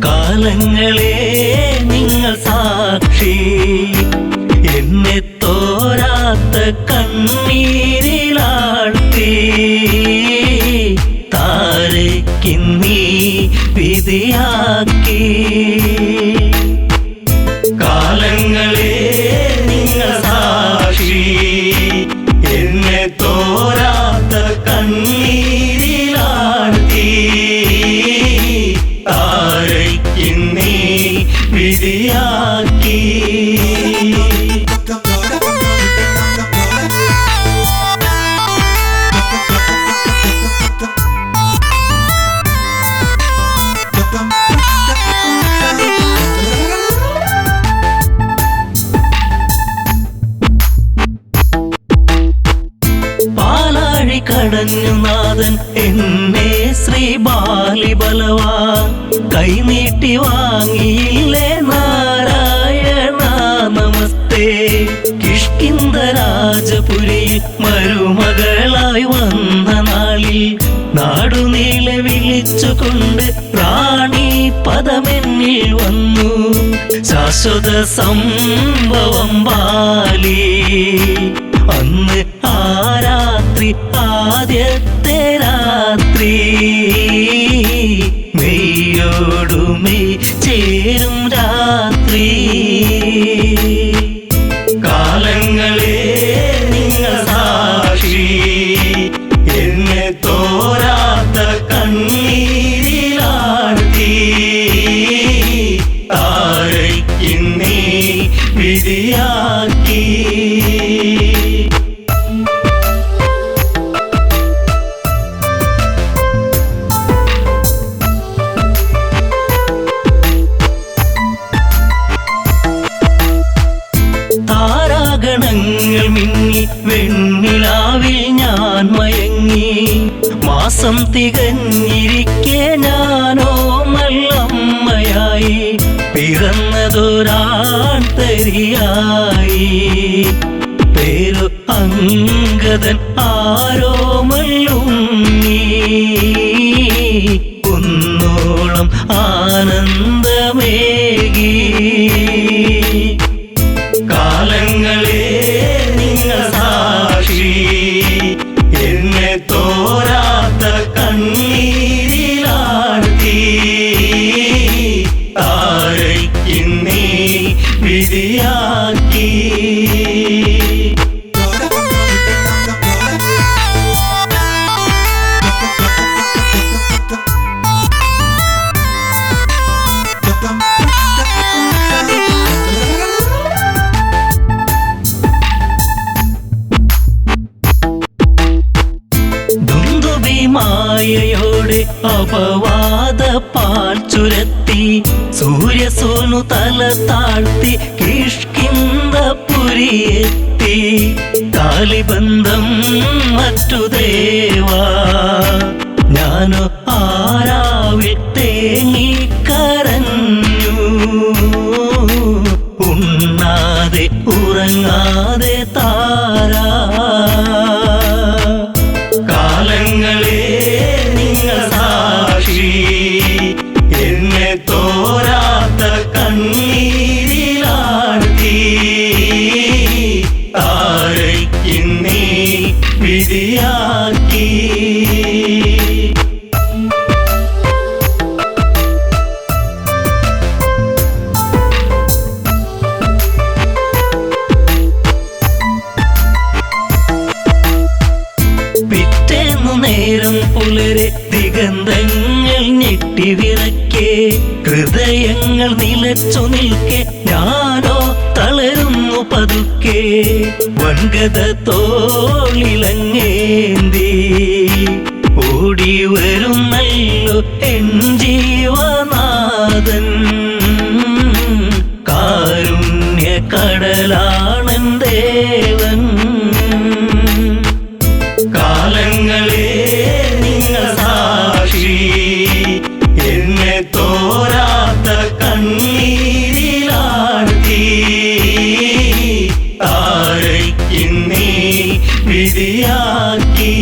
കാലങ്ങളെ നിങ്ങൾ സാക്ഷി എന്നെ തോരാത്ത കണ്ണീരിലാഴ്ത്തി താരയ്ക്കിന്നീ വിധിയാക്കി കാലങ്ങളെ നിങ്ങൾ സാക്ഷി എന്നെ തോരാത്ത കണ്ണീരിലാഴ്ത്തി താരയ്ക്കിന്നീ വിധിയാക്കി പാലാഴി കടഞ്ഞു നാഥൻ എന്നെ ശ്രീ ബാലിബലവാ കൈനീട്ടി വാങ്ങിയില്ലേ നാരായണ നമസ്തേ കിഷ്കിന്ധ രാജപുരിയിൽ മരുമകളായി വന്ന നാളിൽ നാടുനീളെ വിളിച്ചുകൊണ്ട് റാണി പദമെന്നിൽ വന്നു ശാശ്വത സംഭവം ബാലി അന്ന് ആ രാത്രി ആദ്യത്തെ രാത്രി മെയ്യോടുമേ ചേരും രാത്രി കാലങ്ങളെ നിങ്ങൾ സാക്ഷി എന്നെ തോരാത്ത കണ്ണീരിലാഴ്ത്തി താരയ്ക്കിന്നീ വിധിയാക്കി താരാഗണങ്ങൾ മിന്നി വെണ്ണിലാവിൽ ഞാൻ മയങ്ങി മാസം തികഞ്ഞിരിക്കെ ഞാനോ നല്ലമ്മയായി പിറന്നതൊരാൺ തരിയായി പേരു അങ്കദൻ ആരോമല്ലുണ്ണി കുന്നോളം ആനന്ദമേകി കാലങ്ങളെ നിങ്ങൾ സാക്ഷി എന്നെ തോരാത്ത കണ്ണീരിലാഴ്ത്തി താരയ്ക്കിന്നീ വിധിയാക്കി മായയോടെ അപവാദ പാൽ ചുരത്തി സൂര്യസോനു തല താഴ്ത്തി കിഷ്കിന്ധപുരിയെത്തി കാലിബന്ധം മറ്റു ദേവാ ഞാനോ ആരാവിൽ തേങ്ങിക്കരഞ്ഞു ഉണ്ണാതെ ഉറങ്ങാതെ താരാ കാലങ്ങളെ നിങ്ങൾ സാക്ഷി എന്നെ തോരാത്ത കണ്ണീരിലാഴ്ത്തി താരയ്ക്കിന്നീ വിധിയാക്കി മനങ്ങൾ ഞെട്ടിവിറക്കെ ഹൃദയങ്ങൾ നിലച്ചു നിൽക്കെ ഞാനോ തളരുന്നു പതുക്കെ വൻഗത തോളിലങ്ങേന്തി ഓടി വരുന്നല്ലോ എൻ ജീവനാഥൻ കാരുണ്യ കടലാണൻ ദേവൻ കാലങ്ങളെ നിങ്ങൾ സാക്ഷി എന്നെ തോരാത്ത കണ്ണീരിലാഴ്ത്തി താരയ്ക്കിന്നീ വിധിയാക്കി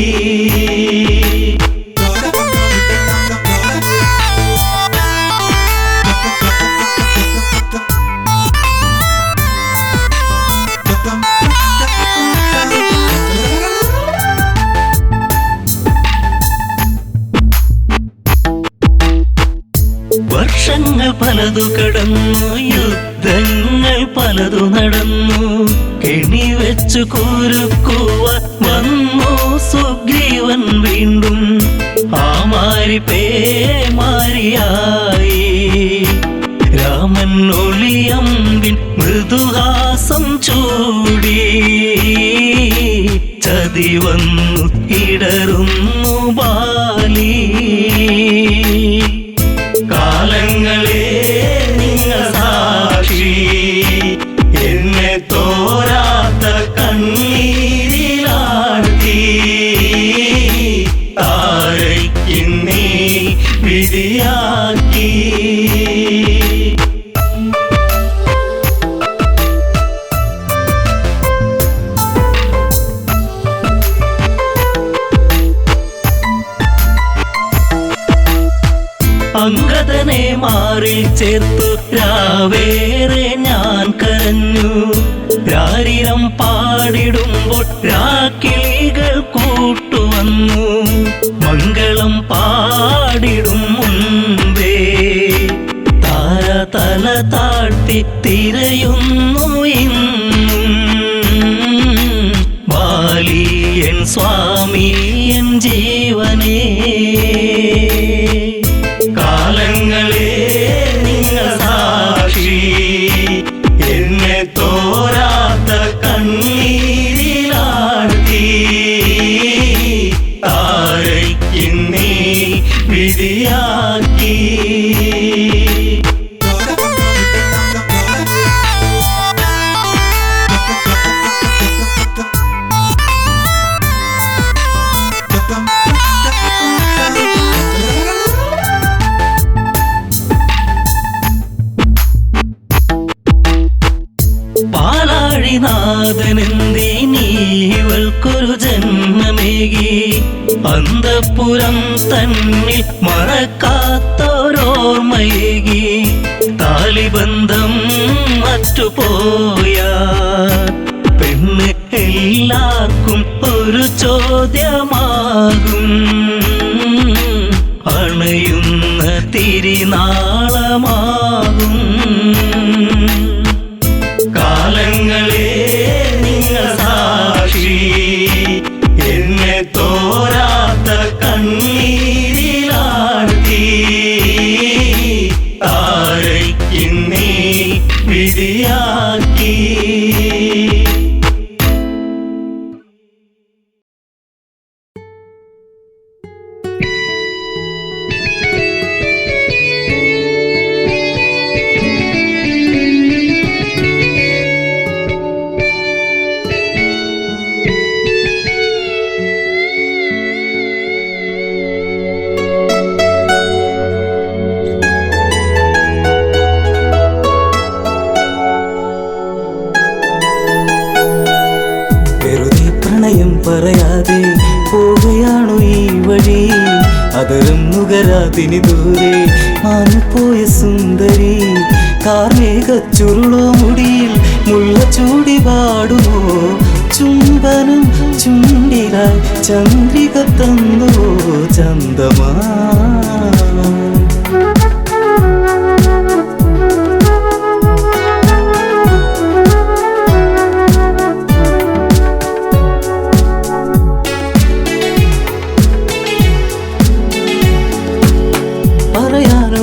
വർഷങ്ങൾ പലതു കടന്നു യുദ്ധങ്ങൾ പലതു നടന്നു കെണി വെച്ചു കുരുക്കുവാൻ വന്നു സുഗ്രീവൻ വീണ്ടും ആ മാരി പേമാരിയായി രാമൻ ഒളിയമ്പിൻ മൃദുഹാസം ചൂടി ചതി വന്നു ഇടറുന്നു ബാലി കാലങ്ങളെ നിങ്ങൾ സാക്ഷി എന്നെ തോരാത്ത കണ്ണീരിലാഴ്ത്തി താരയ്ക്കിന്നീ വിധിയാക്കി അംഗദനെ മാറിൽ ചേർത്തു രാവേറെ ഞാൻ കരഞ്ഞു രാരിരം പാടിടുമ്പോൾ രാക്കിളികൾ കൂട്ടുവന്നു മംഗളം പാടിടും മുൻപേ താര തല താഴ്ത്തി തിരയുന്നു ഇന്നും ബാലിയൻ സ്വാമി എൻ ജീവനേ കാലങ്ങളെ നിങ്ങൾ സാക്ഷി എന്നെ തോരാത്ത കണ്ണീരിലാഴ്ത്തി താരയ്ക്കിന്നീ വിധിയാക്കി പാലാഴിനാഥനെന്തിനീവൾക്കൊരു ജന്മമേകി അന്തഃപുരം തന്നിൽ മറക്കാത്തോരോർമ്മയേകി താലിബന്ധം മറ്റുപോയ പെണ്ണ് എല്ലാവർക്കും ഒരു ചോദ്യമാകും അണയുന്ന തിരിനാളമാകും കാലങ്ങളെ നിങ്ങൾ സാക്ഷി എന്നെ തോരാത്ത കണ്ണീരിലാഴ്ത്തി താരയ്ക്കിന്നീ വിധിയാക്കി പറയാതെ പോവുകയാണു ഈ വഴി അതരം നുകരാതിനി ദൂരെ മാഞ്ഞുപോയ സുന്ദരി കാർമേഘ ചുരുളോ മുടിയിൽ മുള്ള ചൂടി പാടുമോ ചുംബനം ചുണ്ടിലായി ചന്ദ്രിക തന്നോ ചന്ദമാ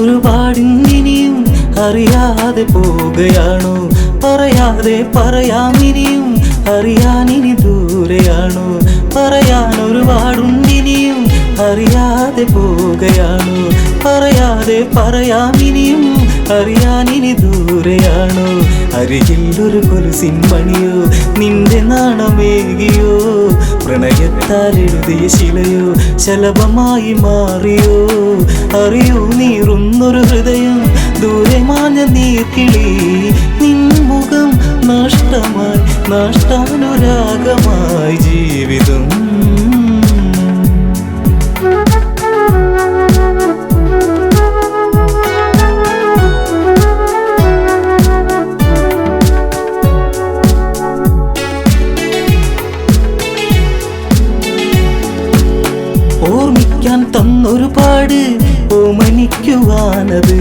ഒരുപാടിനിയും അറിയാതെ പോവുകയാണോ പറയാതെ പറയാമിനിയും അറിയാനിനി ദൂരെയാണോ പറയാൻ ഒരുപാടുണ്ടിനിയും അറിയാതെ പോവുകയാണോ പറയാതെ പറയാമിനിയും അറിയാനിനി ദൂരെയാണോ അരികിൽ ഒരു കൊലുസിൻ മണിയോ നിന്റെ നാണമേകിയോ പ്രണയത്താൽ എഴുതിയ ശിലയോ ശലഭമായി മാറിയോ അറിയൂ നീറുന്നൊരു ഹൃദയം ദൂരെ മാഞ്ഞ നീർക്കിളി നിൻ മുഖം നഷ്ടമായി നഷ്ടാനുരാഗമായി ജീവിതം ഓർമ്മിക്കാൻ തന്നൊരുപാട് ഓമനിക്കുവാനത്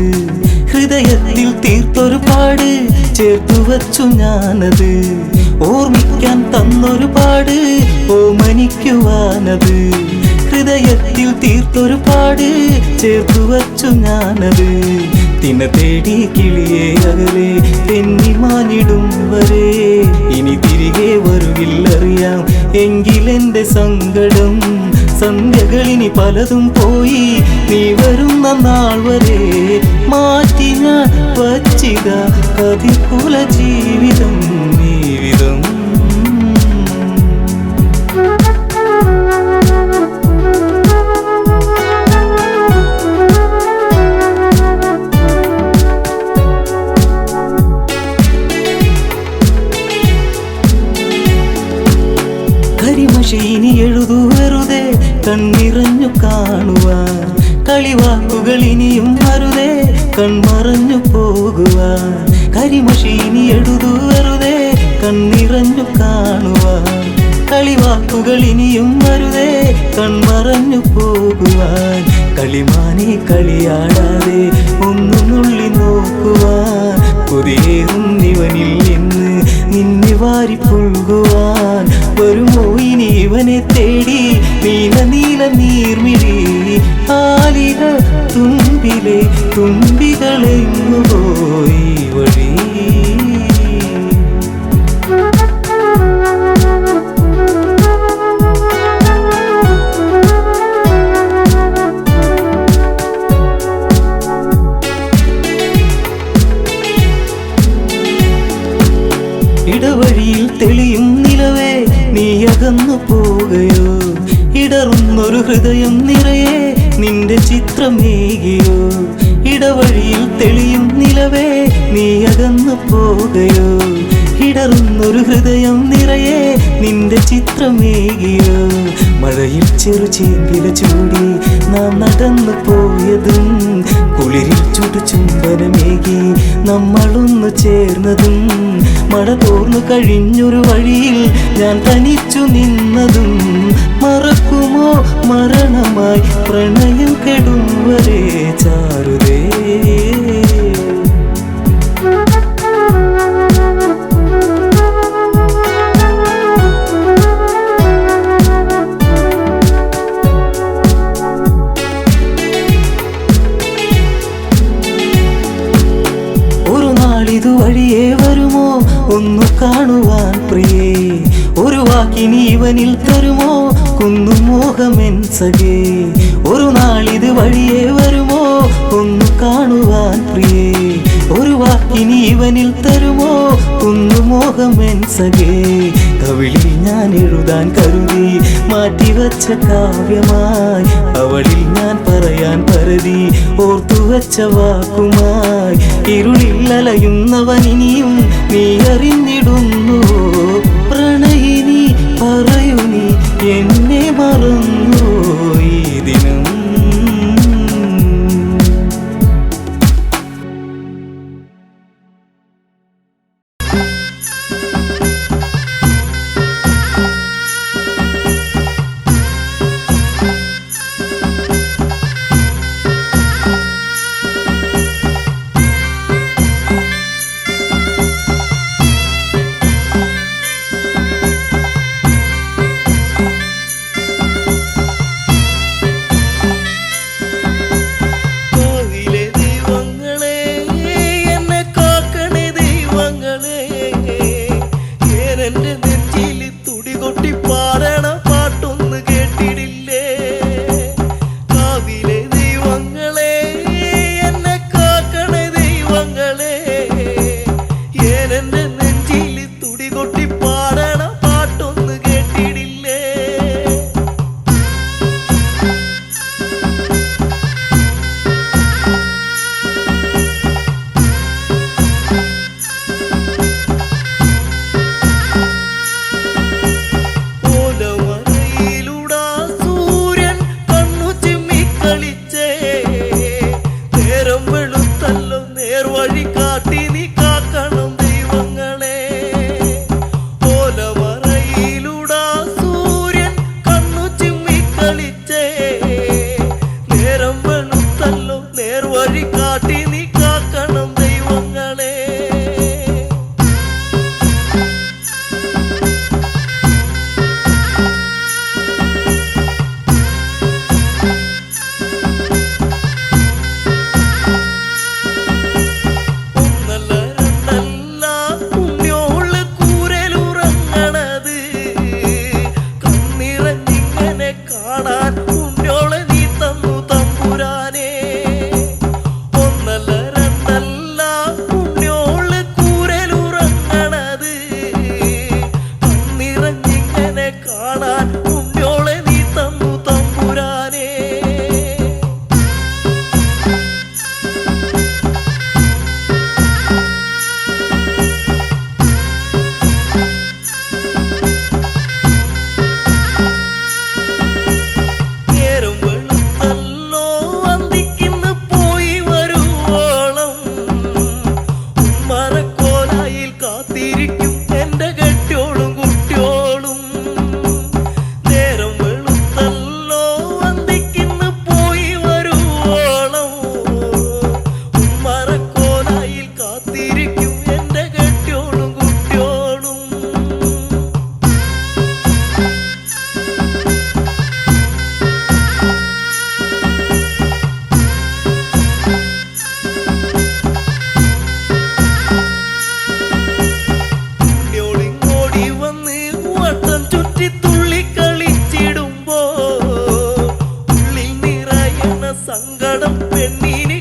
ഹൃദയത്തിൽ തീർത്തൊരുപാട് ചേർത്തു വച്ചു ഞാനത് ഓർമ്മിക്കാൻ തന്നൊരുപാട് ഓമനിക്കുവാനത് ഹൃദയത്തിൽ തീർത്തൊരുപാട് ചേർത്തു വച്ചു ഞാനത് തിന തേടി കിളിയെ അകലെ തെന്നിമാനിടും വരെ ഇനി തിരികെ വരുകില്ലറിയാം എങ്കിലെന്റെ സങ്കടം സന്ധ്യകളിനി പലതും പോയി നീ വരുന്ന നാൾ വരെ മാറ്റി ഞാൻ വച്ചിത കതിർക്കുല ജീവിതം ജീവിതം കരിമഷീനി എഴുതു വെറുതെ കണ്ണിറഞ്ഞു കാണുവാൻ കളിവാക്കുകൾ ഇനിയും അരുതേ കൺമറഞ്ഞു പോകുവാൻ കരിമഷീനി എഴുതു വെറുതെ കണ്ണിറഞ്ഞു കാണുവാൻ കളിവാക്കുകൾ ഇനിയും അരുതേ കൺമറഞ്ഞു പോകുവാൻ കളിമാനെ കളിയാടാതെ ഒന്നു നുള്ളി നോക്കുവാൻ കൊതിയേറുന്നിവനിൽ നിന്ന് നിന്നെ വാരി പുൽകുവാൻ വരുമോ ഇനി ഇവനെ തേടി നീല നീല നീർമിഴി ആലിക തുമ്പിലെ തുമ്പികളെങ്ങു പോയി വഴി ഇടവഴിയിൽ തെളിയും നിലവേ നീ അകന്നു പോകയോ ഇടറുന്നൊരു ഹൃദയം നിറയെ നിന്റെ ചിത്രമേകിയോ ഇടവഴിയിൽ തെളിയും നിലവേ നീ അകന്നു പോകയോ ഇടറുന്നൊരു ഹൃദയം നിറയെ നിന്റെ ചിത്രമേകിയോ മഴയിൽ ചെറു ചേമ്പില ചൂടി നാം നടന്നു പോയതും കുളിരിൽ ചുടു ചുംബനമേകി നമ്മളൊന്നു ചേർന്നതും മഴ തോർന്നു കഴിഞ്ഞൊരു വഴിയിൽ ഞാൻ തനിച്ചു നിന്നതും മറക്കുമോ മരണമായി പ്രണയം കെടും വരെ ചാരുതേ ഇതുവഴിയേ വരുമോ ഒന്നു കാണുവാൻ പ്രിയേ ഒരു വാക്കിനി ഇവനിൽ തരുമോ കുന്നു മോഹമെൻ സഖേ ഒരു നാളിത് വഴിയേ വരുമോ ഒന്നു കാണുവാൻ പ്രിയേ ഒരു വാക്കിനി ഇവനിൽ തരുമോ കുന്നു മോഹമെൻ സഖേ കവിളിൽ ഞാൻ എഴുതാൻ കരുതി മാറ്റിവച്ച കാവ്യമായി അവളിൽ ഞാൻ പറയാൻ പരതി ഓർത്തുവച്ച വാക്കുമായി ഇരുളിൽ അലയുന്നവൻ ഇനിയും നീ അറിഞ്ഞിടുന്നു പ്രണയിനി പറയൂ നീ എന്നെ മറന്നു ഈ ദിനം വഴി കാട്ടി നീ കാക്കണം ദൈവങ്ങളെ. സങ്കടം പെണ്ണിന്